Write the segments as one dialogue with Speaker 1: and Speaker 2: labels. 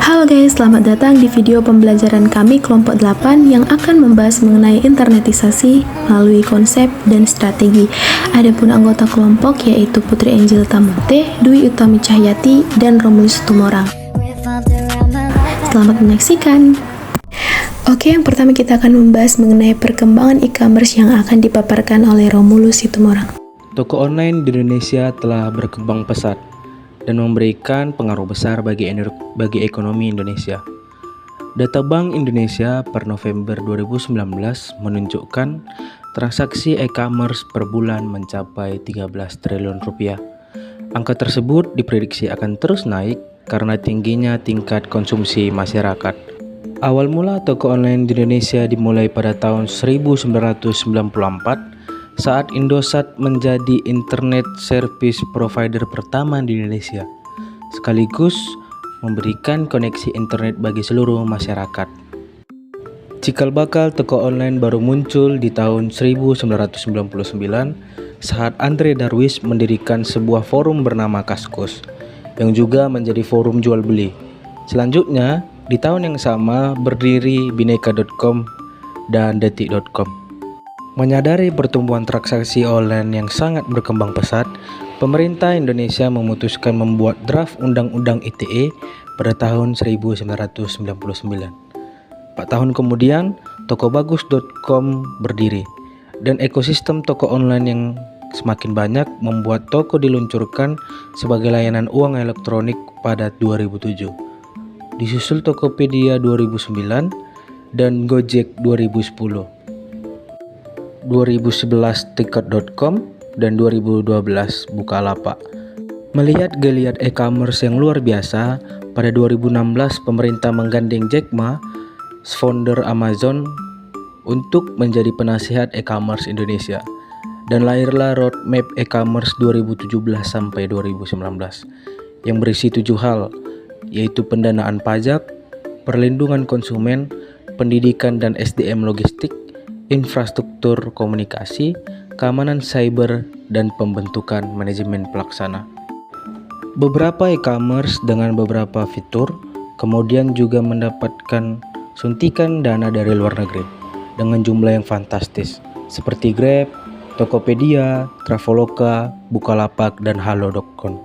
Speaker 1: Halo guys, selamat datang di video pembelajaran kami kelompok 8 yang akan membahas mengenai internetisasi melalui konsep dan strategi. Adapun anggota kelompok yaitu Putri Angel Tamunte, Dwi Utami Cahyati, dan Romulus Tumorang. Selamat menyaksikan. Oke, yang pertama kita akan membahas mengenai perkembangan e-commerce yang akan dipaparkan oleh Romulus Tumorang.
Speaker 2: Toko online di Indonesia telah berkembang pesat dan memberikan pengaruh besar bagi ekonomi Indonesia. Data Bank Indonesia per November 2019 menunjukkan transaksi e-commerce per bulan mencapai 13 triliun rupiah. Angka tersebut diprediksi akan terus naik karena tingginya tingkat konsumsi masyarakat. Awal mula toko online di Indonesia dimulai pada tahun 1994 saat Indosat menjadi internet service provider pertama di Indonesia, sekaligus memberikan koneksi internet bagi seluruh masyarakat. Cikal bakal toko online baru muncul di tahun 1999 saat Andre Darwis mendirikan sebuah forum bernama Kaskus, yang juga menjadi forum jual beli. Selanjutnya, di tahun yang sama berdiri Bineka.com dan Detik.com. Menyadari pertumbuhan transaksi online yang sangat berkembang pesat, pemerintah Indonesia memutuskan membuat draft Undang-Undang ITE pada tahun 1999. 4 tahun kemudian, tokobagus.com berdiri, dan ekosistem toko online yang semakin banyak membuat toko diluncurkan sebagai layanan uang elektronik pada 2007. Disusul Tokopedia 2009 dan Gojek 2010. 2011 Tiket.com dan 2012 Bukalapak. Melihat geliat e-commerce yang luar biasa, pada 2016 pemerintah menggandeng Jack Ma, founder Amazon, untuk menjadi penasihat e-commerce Indonesia. Dan lahirlah Roadmap e-commerce 2017 sampai 2019 yang berisi 7 hal, yaitu pendanaan pajak, perlindungan konsumen, pendidikan dan SDM logistik, infrastruktur komunikasi, keamanan cyber, dan pembentukan manajemen pelaksana. Beberapa e-commerce dengan beberapa fitur kemudian juga mendapatkan suntikan dana dari luar negeri dengan jumlah yang fantastis seperti Grab, Tokopedia, Traveloka, Bukalapak, dan Halo.com.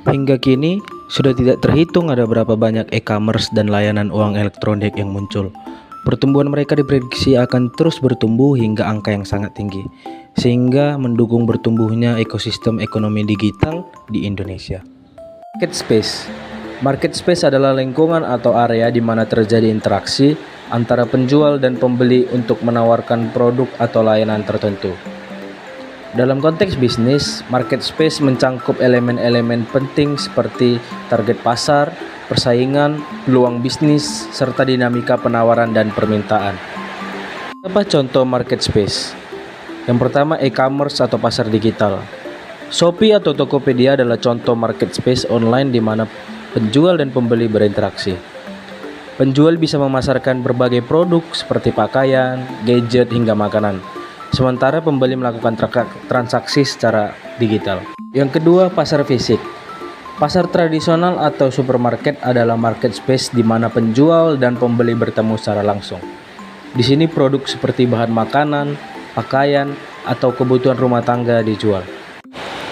Speaker 2: Hingga kini sudah tidak terhitung ada berapa banyak e-commerce dan layanan uang elektronik yang muncul. Pertumbuhan mereka diprediksi akan terus bertumbuh hingga angka yang sangat tinggi, sehingga mendukung bertumbuhnya ekosistem ekonomi digital di Indonesia. Market space adalah lingkungan atau area di mana terjadi interaksi antara penjual dan pembeli untuk menawarkan produk atau layanan tertentu. Dalam konteks bisnis, market space mencangkup elemen-elemen penting seperti target pasar, persaingan, peluang bisnis, serta dinamika penawaran dan permintaan. Apa contoh market space? Yang pertama, e-commerce atau pasar digital. Shopee atau Tokopedia adalah contoh market space online di mana penjual dan pembeli berinteraksi. Penjual bisa memasarkan berbagai produk seperti pakaian, gadget, hingga makanan. Sementara pembeli melakukan transaksi secara digital. Yang kedua, pasar fisik. Pasar tradisional atau supermarket adalah market space di mana penjual dan pembeli bertemu secara langsung. Di sini produk seperti bahan makanan, pakaian, atau kebutuhan rumah tangga dijual.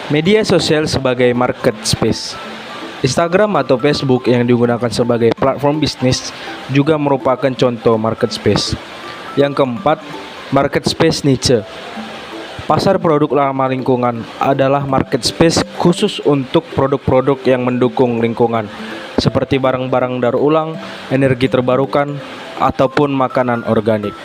Speaker 2: Media sosial sebagai market space. Instagram atau Facebook yang digunakan sebagai platform bisnis juga merupakan contoh market space. Yang keempat, market space niche. Pasar produk ramah lingkungan adalah market space khusus untuk produk-produk yang mendukung lingkungan, seperti barang-barang daur ulang, energi terbarukan, ataupun makanan organik.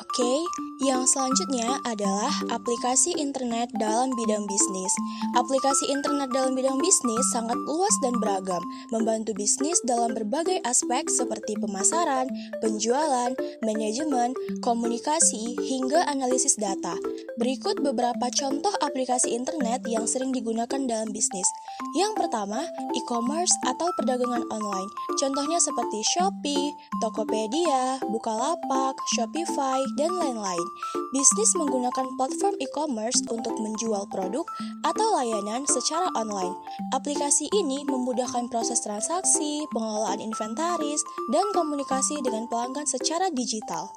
Speaker 3: Oke, yang selanjutnya adalah aplikasi internet dalam bidang bisnis. Aplikasi internet dalam bidang bisnis sangat luas dan beragam, membantu bisnis dalam berbagai aspek seperti pemasaran, penjualan, manajemen, komunikasi, hingga analisis data. Berikut beberapa contoh aplikasi internet yang sering digunakan dalam bisnis. Yang pertama, e-commerce atau perdagangan online. Contohnya seperti Shopee, Tokopedia, Bukalapak, Shopify, dan lain-lain. Bisnis menggunakan platform e-commerce untuk menjual produk atau layanan secara online. Aplikasi ini memudahkan proses transaksi, pengelolaan inventaris, dan komunikasi dengan pelanggan secara digital.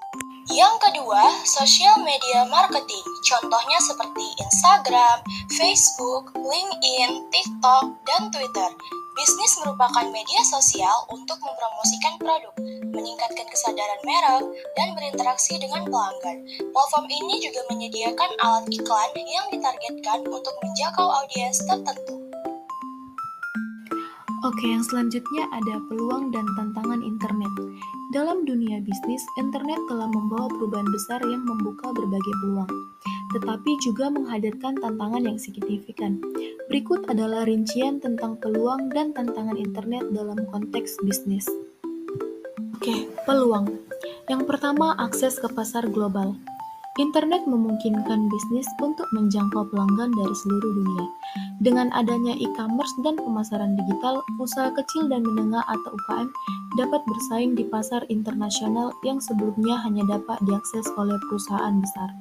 Speaker 3: Yang kedua, social media marketing. Contohnya seperti Instagram, Facebook, LinkedIn, TikTok, dan Twitter. Bisnis merupakan media sosial untuk mempromosikan produk, meningkatkan kesadaran merek, dan berinteraksi dengan pelanggan. Platform ini juga menyediakan alat iklan yang ditargetkan untuk menjangkau audiens tertentu.
Speaker 1: Oke, yang selanjutnya ada peluang dan tantangan internet. Dalam dunia bisnis, internet telah membawa perubahan besar yang membuka berbagai peluang, tetapi juga menghadirkan tantangan yang signifikan. Berikut adalah rincian tentang peluang dan tantangan internet dalam konteks bisnis. Oke, peluang. Yang pertama, akses ke pasar global. Internet memungkinkan bisnis untuk menjangkau pelanggan dari seluruh dunia. Dengan adanya e-commerce dan pemasaran digital, usaha kecil dan menengah atau UKM dapat bersaing di pasar internasional yang sebelumnya hanya dapat diakses oleh perusahaan besar.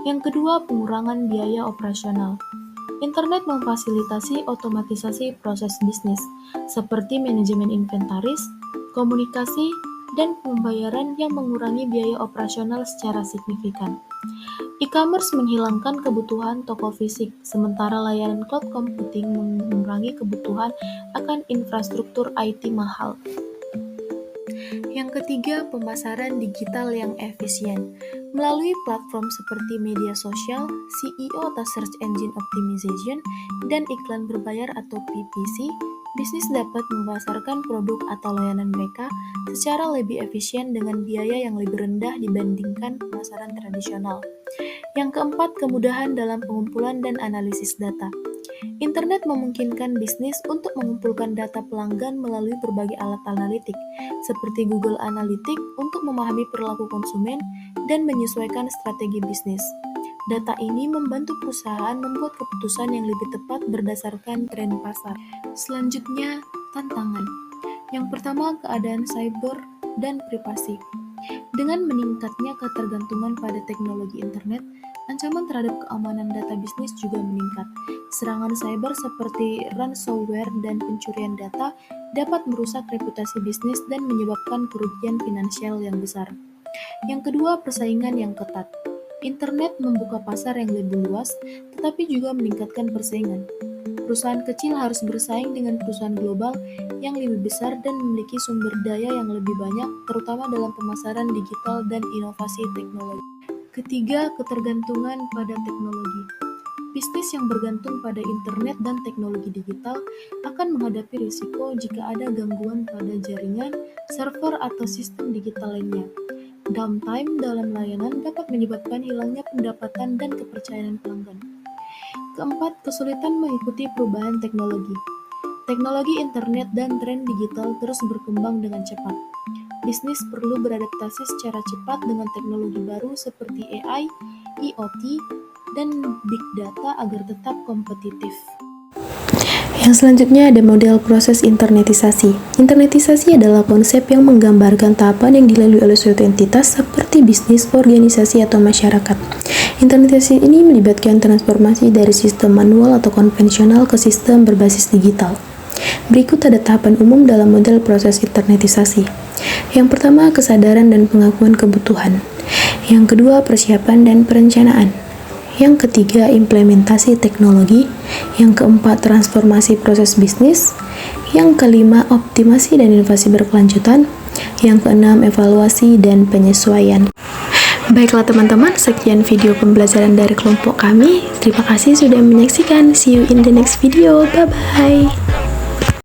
Speaker 1: Yang kedua, pengurangan biaya operasional. Internet memfasilitasi otomatisasi proses bisnis, seperti manajemen inventaris, komunikasi, dan pembayaran yang mengurangi biaya operasional secara signifikan. E-commerce menghilangkan kebutuhan toko fisik, sementara layanan cloud computing mengurangi kebutuhan akan infrastruktur IT mahal. Yang ketiga, pemasaran digital yang efisien. Melalui platform seperti media sosial, SEO atau Search Engine Optimization, dan iklan berbayar atau PPC, bisnis dapat memasarkan produk atau layanan mereka secara lebih efisien dengan biaya yang lebih rendah dibandingkan pemasaran tradisional. Yang keempat, kemudahan dalam pengumpulan dan analisis data. Internet memungkinkan bisnis untuk mengumpulkan data pelanggan melalui berbagai alat analitik, seperti Google Analytics untuk memahami perilaku konsumen dan menyesuaikan strategi bisnis. Data ini membantu perusahaan membuat keputusan yang lebih tepat berdasarkan tren pasar. Selanjutnya, tantangan. Yang pertama, keadaan cyber dan privasi. Dengan meningkatnya ketergantungan pada teknologi internet, ancaman terhadap keamanan data bisnis juga meningkat. Serangan cyber seperti ransomware dan pencurian data dapat merusak reputasi bisnis dan menyebabkan kerugian finansial yang besar. Yang kedua, persaingan yang ketat. Internet membuka pasar yang lebih luas, tetapi juga meningkatkan persaingan. Perusahaan kecil harus bersaing dengan perusahaan global yang lebih besar dan memiliki sumber daya yang lebih banyak, terutama dalam pemasaran digital dan inovasi teknologi. Ketiga, ketergantungan pada teknologi. Bisnis yang bergantung pada internet dan teknologi digital akan menghadapi risiko jika ada gangguan pada jaringan, server, atau sistem digital lainnya. Downtime dalam layanan dapat menyebabkan hilangnya pendapatan dan kepercayaan pelanggan. Keempat, kesulitan mengikuti perubahan teknologi. Teknologi internet dan tren digital terus berkembang dengan cepat. Bisnis perlu beradaptasi secara cepat dengan teknologi baru seperti AI, IoT, dan Big Data agar tetap kompetitif. Yang selanjutnya ada model proses internetisasi. Internetisasi adalah konsep yang menggambarkan tahapan yang dilalui oleh suatu entitas seperti bisnis, organisasi, atau masyarakat. Internetisasi ini melibatkan transformasi dari sistem manual atau konvensional ke sistem berbasis digital. Berikut ada tahapan umum dalam model proses internetisasi. Yang pertama, kesadaran dan pengakuan kebutuhan. Yang kedua, persiapan dan perencanaan. Yang ketiga, implementasi teknologi. Yang keempat, transformasi proses bisnis. Yang kelima, optimasi dan inovasi berkelanjutan. Yang keenam, evaluasi dan penyesuaian. Baiklah teman-teman, sekian video pembelajaran dari kelompok kami. Terima kasih sudah menyaksikan. See you in the next video. Bye-bye.